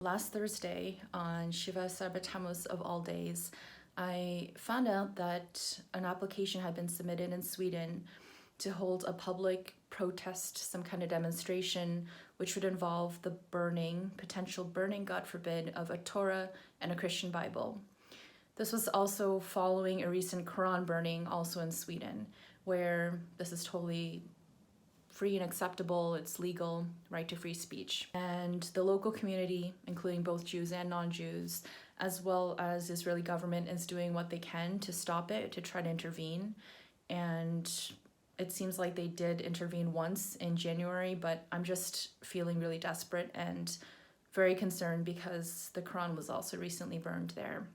Last Thursday on Shiva Asar Tammuz of all days, I found out that an application had been submitted in Sweden to hold a public protest, some kind of demonstration, which would involve the potential burning, God forbid, of a Torah and a Christian Bible. This was also following a recent Quran burning also in Sweden, where this is totally free and acceptable, it's legal, right to free speech. And the local community, including both Jews and non-Jews, as well as Israeli government, is doing what they can to stop it, to try to intervene. And it seems like they did intervene once in January, but I'm just feeling really desperate and very concerned because the Quran was also recently burned there.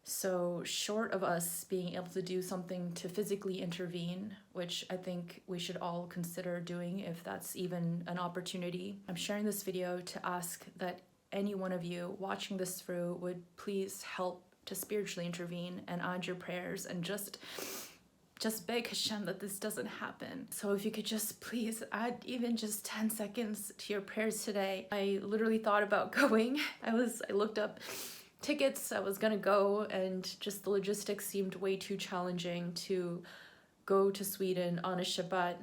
So short of us being able to do something to physically intervene, which I think we should all consider doing if that's even an opportunity, I'm sharing this video to ask that any one of you watching this through would please help to spiritually intervene and add your prayers and just beg Hashem that this doesn't happen. So if you could just please add even just 10 seconds to your prayers today. I literally thought about going. I looked up tickets, I was gonna go, and just the logistics seemed way too challenging to go to Sweden on a Shabbat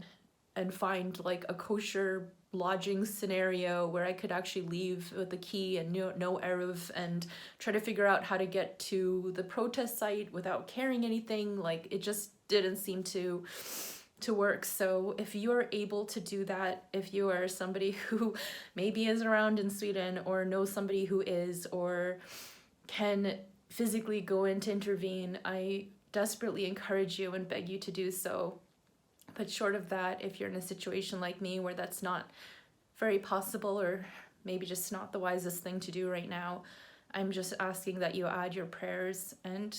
and find like a kosher lodging scenario where I could actually leave with a key and no Eruv and try to figure out how to get to the protest site without carrying anything. Like, it just didn't seem to work. So if you're able to do that, if you are somebody who maybe is around in Sweden or knows somebody who is, or can physically go in to intervene, I desperately encourage you and beg you to do so. But short of that, if you're in a situation like me where that's not very possible, or maybe just not the wisest thing to do right now, I'm just asking that you add your prayers and,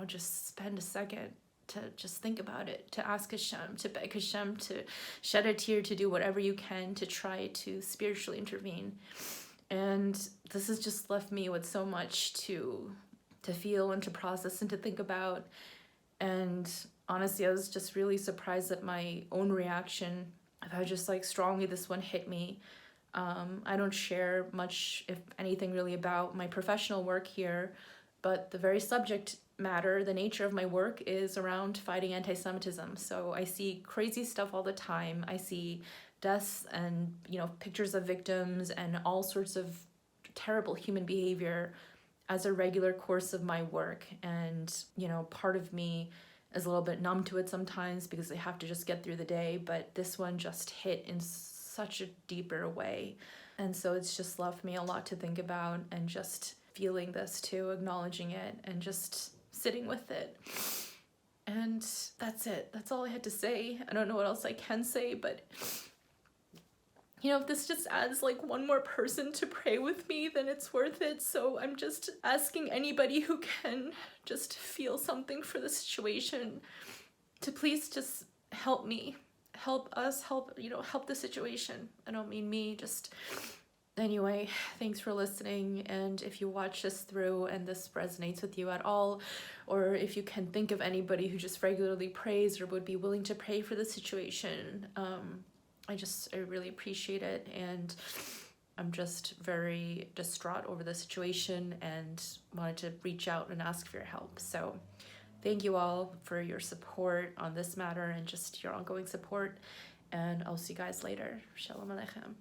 just spend a second to just think about it, to ask Hashem, to beg Hashem, to shed a tear, to do whatever you can to try to spiritually intervene. And this has just left me with so much to feel and to process and to think about. And honestly, I was just really surprised at my own reaction of how just like strongly this one hit me. I don't share much, if anything, really about my professional work here, but the very subject matter, the nature of my work is around fighting anti-Semitism. So I see crazy stuff all the time. I see deaths and pictures of victims and all sorts of terrible human behavior as a regular course of my work. And part of me is a little bit numb to it sometimes because I have to just get through the day, but this one just hit in such a deeper way. And so it's just left me a lot to think about, and just feeling this too, acknowledging it and just sitting with it. And that's it. That's all I had to say. I don't know what else I can say, but if this just adds like one more person to pray with me, then it's worth it. So I'm just asking anybody who can just feel something for the situation to please just help me, help us, help the situation. I don't mean me, just anyway. Thanks for listening. And if you watch this through and this resonates with you at all, or if you can think of anybody who just regularly prays or would be willing to pray for the situation, I really appreciate it. And I'm just very distraught over the situation and wanted to reach out and ask for your help. So thank you all for your support on this matter and just your ongoing support. And I'll see you guys later. Shalom Aleichem.